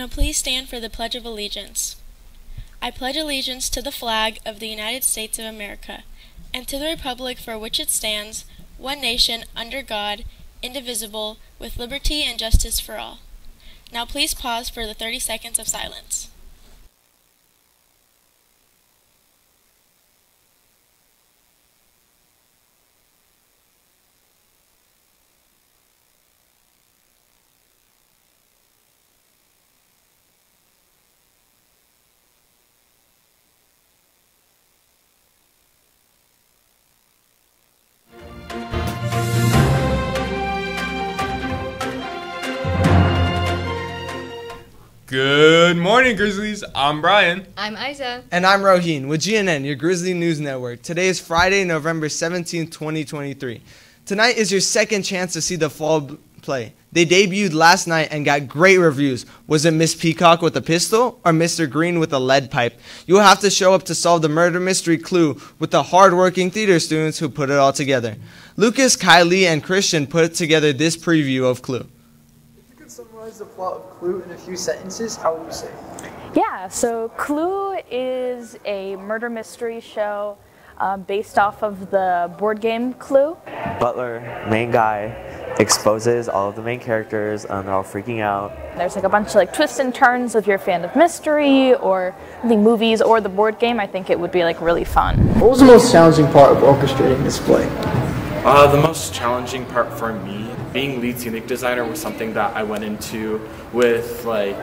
Now please stand for the Pledge of Allegiance. I pledge allegiance to the flag of the United States of America, and to the republic for which it stands, one nation, under God, indivisible, with liberty and justice for all. Now please pause for the 30 seconds of silence. Good morning, Grizzlies. I'm Brian. I'm Isa. And I'm Roheen with GNN, your Grizzly News Network. Today is Friday, November 17th, 2023. Tonight is your second chance to see the fall play. They debuted last night and got great reviews. Was it Miss Peacock with a pistol or Mr. Green with a lead pipe? You will have to show up to solve the murder mystery clue with the hard-working theater students who put it all together. Lucas, Kylie, and Christian put together this preview of Clue. Summarize the plot of Clue in a few sentences, how would you say? Yeah, so Clue is a murder mystery show based off of the board game Clue. Butler, main guy, exposes all of the main characters and they're all freaking out. There's like a bunch of like twists and turns. If you're a fan of mystery or the movies or the board game, I think it would be like really fun. What was the most challenging part of orchestrating this play? The most challenging part for me, being lead scenic designer, was something that I went into with like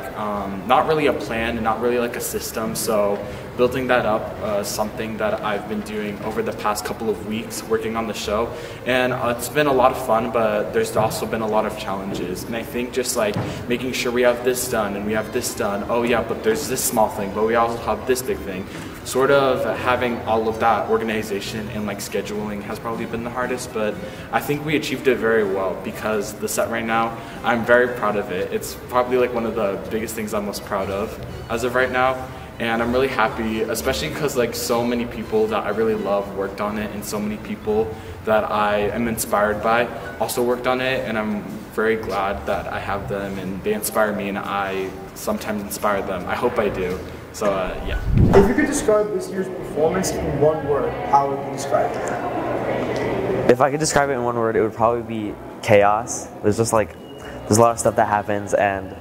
not really a plan and not really like a system. So building that up, something that I've been doing over the past couple of weeks working on the show, and it's been a lot of fun, but there's also been a lot of challenges. And I think just like making sure we have this done and we have this done. Oh yeah, but there's this small thing, but we also have this big thing. Sort of having all of that organization and like scheduling has probably been the hardest, but I think we achieved it very well because the set right now, I'm very proud of it. It's probably like one of the biggest things I'm most proud of as of right now, and I'm really happy, especially because like so many people that I really love worked on it, and so many people that I am inspired by also worked on it, and I'm very glad that I have them and they inspire me and I sometimes inspire them. I hope I do. So, yeah. If you could describe this year's performance in one word, how would you describe it? If I could describe it in one word, it would probably be chaos. There's a lot of stuff that happens and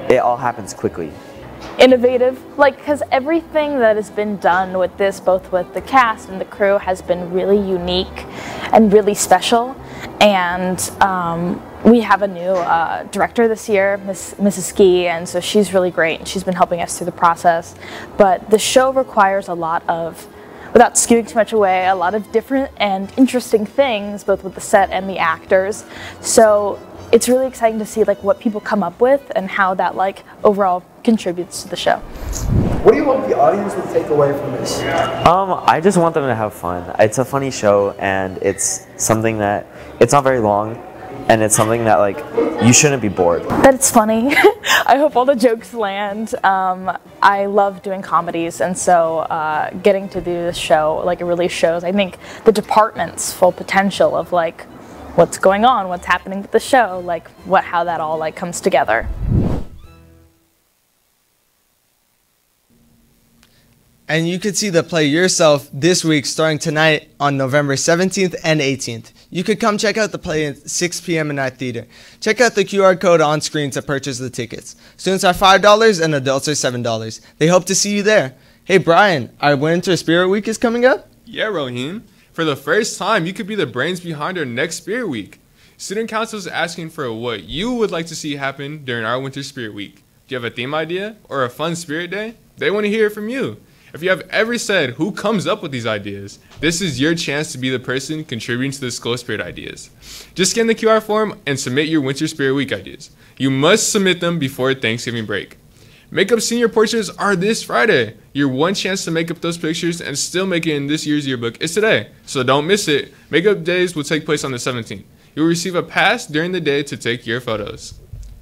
it all happens quickly. Innovative, like, because everything that has been done with this, both with the cast and the crew, has been really unique and really special. And we have a new director this year, Mrs. Ski, and so she's really great, and she's been helping us through the process. But the show requires a lot of, without skewing too much away, a lot of different and interesting things, both with the set and the actors. So it's really exciting to see like what people come up with and how that like overall contributes to the show. What do you want the audience to take away from this? I just want them to have fun. It's a funny show, and it's something that, it's not very long, and it's something that like you shouldn't be bored. That it's funny. I hope all the jokes land. I love doing comedies, and so getting to do this show, like, it really shows, I think, the department's full potential of like what's going on, what's happening with the show, like how that all like comes together. And you could see the play yourself this week, starting tonight on November 17th and 18th. You could come check out the play at 6 p.m. in our theater. Check out the QR code on screen to purchase the tickets. Students are $5 and adults are $7. They hope to see you there. Hey Brian, our Winter Spirit Week is coming up? Yeah, Roheen. For the first time, you could be the brains behind our next Spirit Week. Student Council is asking for what you would like to see happen during our Winter Spirit Week. Do you have a theme idea or a fun spirit day? They want to hear it from you. If you have ever said who comes up with these ideas, this is your chance to be the person contributing to the School Spirit ideas. Just scan the QR form and submit your Winter Spirit Week ideas. You must submit them before Thanksgiving break. Makeup senior portraits are this Friday. Your one chance to make up those pictures and still make it in this year's yearbook is today, so don't miss it. Makeup days will take place on the 17th. You'll receive a pass during the day to take your photos.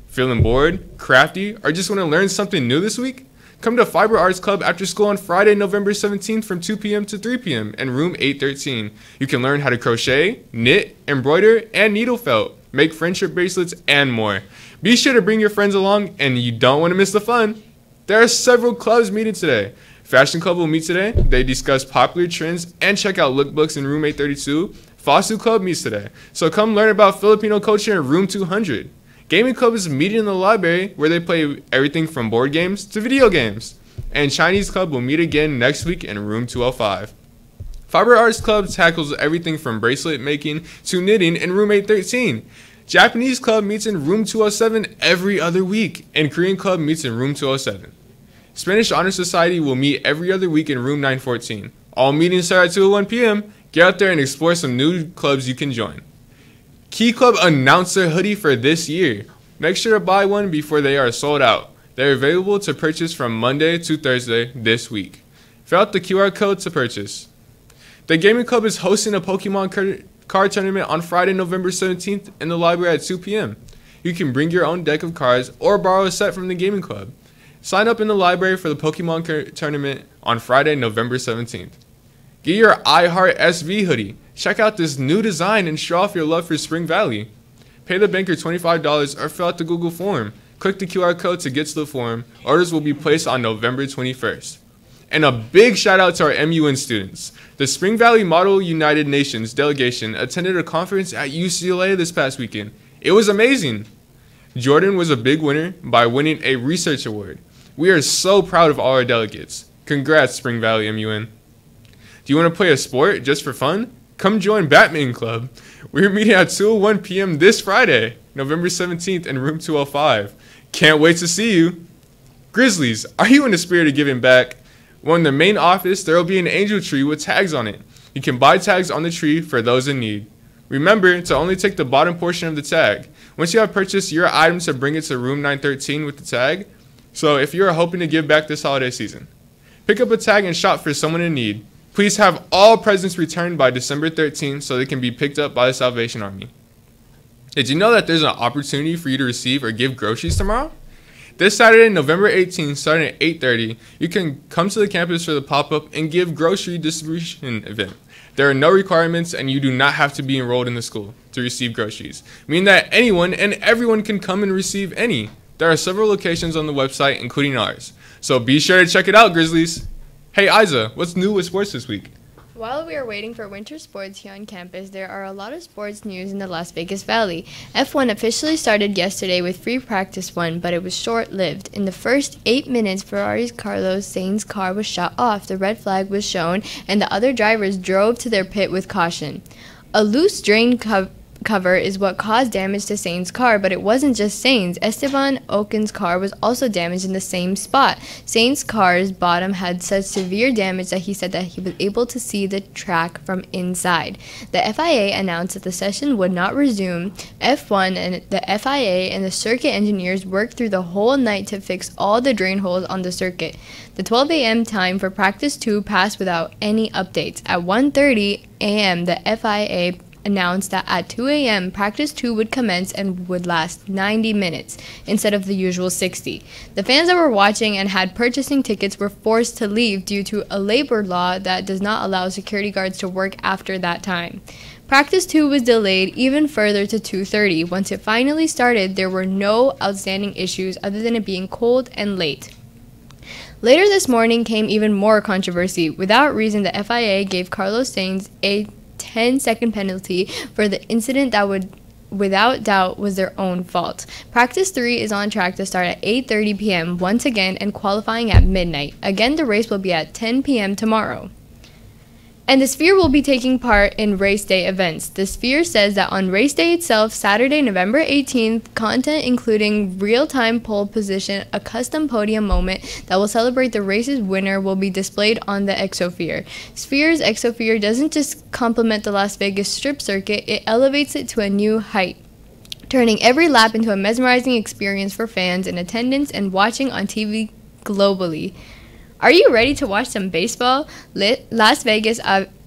Feeling bored, crafty, or just want to learn something new this week? Come to Fiber Arts Club after school on Friday, November 17th from 2 p.m. to 3 p.m. in room 813. You can learn how to crochet, knit, embroider, and needle felt. make friendship bracelets, and more. Be sure to bring your friends along, and you don't want to miss the fun. There are several clubs meeting today. Fashion Club will meet today. They discuss popular trends and check out lookbooks in Room 832. Fossil Club meets today. So come learn about Filipino culture in Room 200. Gaming Club is meeting in the library where they play everything from board games to video games. And Chinese Club will meet again next week in Room 205. Fiber Arts Club tackles everything from bracelet making to knitting in Room 813. Japanese Club meets in Room 207 every other week, and Korean Club meets in Room 207. Spanish Honor Society will meet every other week in Room 914. All meetings start at 2:01 p.m. Get out there and explore some new clubs you can join. Key Club announced their hoodie for this year. Make sure to buy one before they are sold out. They're available to purchase from Monday to Thursday this week. Fill out the QR code to purchase. The Gaming Club is hosting a Pokemon card tournament on Friday, November 17th in the library at 2 p.m. You can bring your own deck of cards or borrow a set from the Gaming Club. Sign up in the library for the Pokemon tournament on Friday, November 17th. Get your iHeart SV hoodie. Check out this new design and show off your love for Spring Valley. Pay the banker $25 or fill out the Google form. Click the QR code to get to the form. Orders will be placed on November 21st. And a big shout out to our MUN students. The Spring Valley Model United Nations delegation attended a conference at UCLA this past weekend. It was amazing. Jordan was a big winner by winning a research award. We are so proud of all our delegates. Congrats, Spring Valley MUN. Do you want to play a sport just for fun? Come join Batman Club. We're meeting at 2:01 p.m. this Friday, November 17th in Room 205. Can't wait to see you. Grizzlies, are you in the spirit of giving back? Well, in the main office, there will be an angel tree with tags on it. You can buy tags on the tree for those in need. Remember to only take the bottom portion of the tag. Once you have purchased your item to bring it to Room 913 with the tag. So if you are hoping to give back this holiday season, pick up a tag and shop for someone in need. Please have all presents returned by December 13th so they can be picked up by the Salvation Army. Did you know that there's an opportunity for you to receive or give groceries tomorrow? This Saturday, November 18th, starting at 8:30, you can come to the campus for the pop-up and give grocery distribution event. There are no requirements and you do not have to be enrolled in the school to receive groceries, meaning that anyone and everyone can come and receive any. There are several locations on the website, including ours. So be sure to check it out, Grizzlies. Hey, Isa, what's new with sports this week? While we are waiting for winter sports here on campus, there are a lot of sports news in the Las Vegas Valley. F1 officially started yesterday with free practice 1, but it was short-lived. In the first 8 minutes, Ferrari's Carlos Sainz's car was shut off, the red flag was shown, and the other drivers drove to their pit with caution. A loose drain cover is what caused damage to Sainz's car, but it wasn't just Sainz. Esteban Ocon's car was also damaged in the same spot. Sainz's car's bottom had such severe damage that he said that he was able to see the track from inside. The FIA announced that the session would not resume. F1 and the FIA and the circuit engineers worked through the whole night to fix all the drain holes on the circuit. The 12 a.m. time for practice 2 passed without any updates. At 1:30 a.m., the FIA announced that at 2 a.m. practice 2 would commence and would last 90 minutes instead of the usual 60. The fans that were watching and had purchasing tickets were forced to leave due to a labor law that does not allow security guards to work after that time. Practice 2 was delayed even further to 2:30. Once it finally started, there were no outstanding issues other than it being cold and late. Later this morning came even more controversy. Without reason, the FIA gave Carlos Sainz a 10-second penalty for the incident that would without doubt was their own fault. Practice 3 is on track to start at 8:30 p.m. once again and qualifying at midnight. Again, the race will be at 10 p.m. tomorrow. And the Sphere will be taking part in race day events. The Sphere says that on race day itself, Saturday, November 18th, content including real-time pole position, a custom podium moment that will celebrate the race's winner will be displayed on the Exosphere. Sphere's Exosphere doesn't just complement the Las Vegas Strip circuit, it elevates it to a new height, turning every lap into a mesmerizing experience for fans in attendance and watching on TV globally. Are you ready to watch some baseball? Las Vegas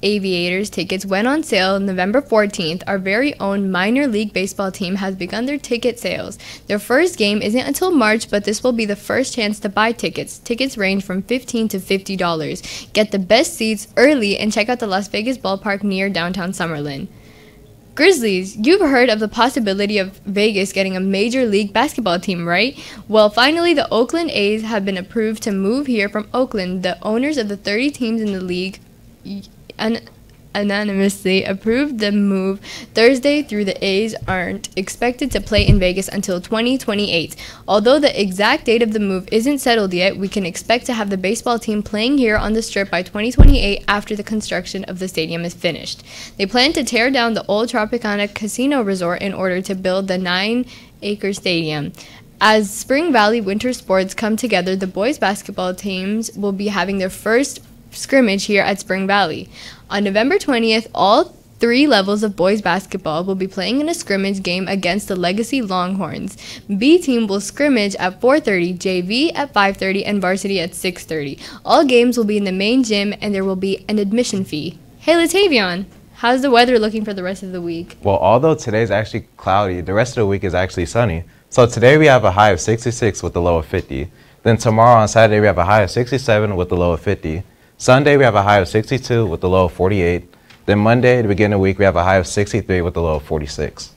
Aviators tickets went on sale November 14th. Our very own minor league baseball team has begun their ticket sales. Their first game isn't until March, but this will be the first chance to buy tickets. Tickets range from $15 to $50. Get the best seats early and check out the Las Vegas ballpark near downtown Summerlin. Grizzlies, you've heard of the possibility of Vegas getting a Major League Basketball team, right? Well, finally, the Oakland A's have been approved to move here from Oakland. The owners of the 30 teams in the league unanimously approved the move Thursday through. The A's aren't expected to play in Vegas until 2028. Although the exact date of the move isn't settled yet, we can expect to have the baseball team playing here on the Strip by 2028 after the construction of the stadium is finished. They plan to tear down the old Tropicana Casino Resort in order to build the 9-acre stadium. As Spring Valley winter sports come together, the boys basketball teams will be having their first scrimmage here at Spring Valley. On November 20th, all 3 levels of boys basketball will be playing in a scrimmage game against the Legacy Longhorns. B team will scrimmage at 4:30, JV at 5:30, and varsity at 6:30. All games will be in the main gym, and there will be an admission fee. Hey, Latavion, how's the weather looking for the rest of the week? Well, although today's actually cloudy, the rest of the week is actually sunny. So today we have a high of 66 with a low of 50. Then tomorrow on Saturday we have a high of 67 with a low of 50. Sunday, we have a high of 62 with a low of 48. Then Monday, at the beginning of the week, we have a high of 63 with a low of 46.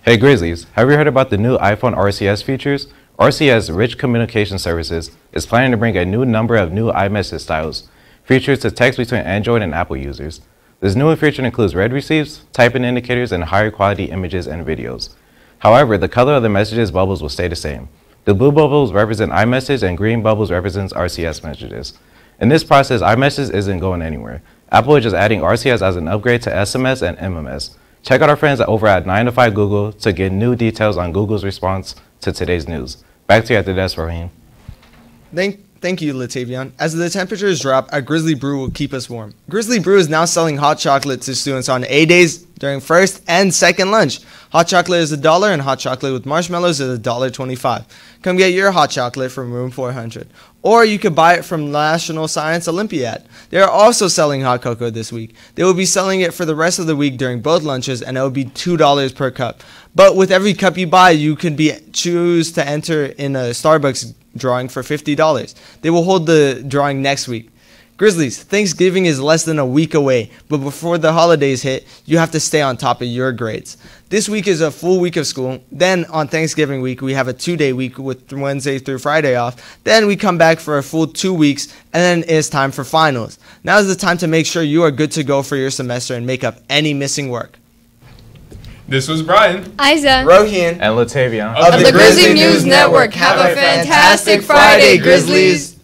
Hey Grizzlies, have you heard about the new iPhone RCS features? RCS, Rich Communication Services, is planning to bring a new number of new iMessage styles, features to text between Android and Apple users. This new feature includes read receipts, typing indicators, and higher quality images and videos. However, the color of the messages bubbles will stay the same. The blue bubbles represent iMessage and green bubbles represents RCS messages. In this process, iMessage isn't going anywhere. Apple is just adding RCS as an upgrade to SMS and MMS. Check out our friends over at 9 to 5 Google to get new details on Google's response to today's news. Back to you at the desk, Raheem. Thank you, Latavion. As the temperatures drop, a Grizzly Brew will keep us warm. Grizzly Brew is now selling hot chocolate to students on A days during first and second lunch. Hot chocolate is $1 and hot chocolate with marshmallows is $1.25. Come get your hot chocolate from room 400. Or you could buy it from National Science Olympiad. They are also selling hot cocoa this week. They will be selling it for the rest of the week during both lunches, and it will be $2 per cup. But with every cup you buy, you can choose to enter in a Starbucks drawing for $50. They will hold the drawing next week. Grizzlies, Thanksgiving is less than a week away, but before the holidays hit, you have to stay on top of your grades. This week is a full week of school. Then on Thanksgiving week, we have a 2-day week with Wednesday through Friday off. Then we come back for a full 2 weeks, and then it's time for finals. Now is the time to make sure you are good to go for your semester and make up any missing work. This was Brian, Isa, Rohin, And Latavion. of the Grizzly News Network. Have a fantastic Friday, Grizzlies!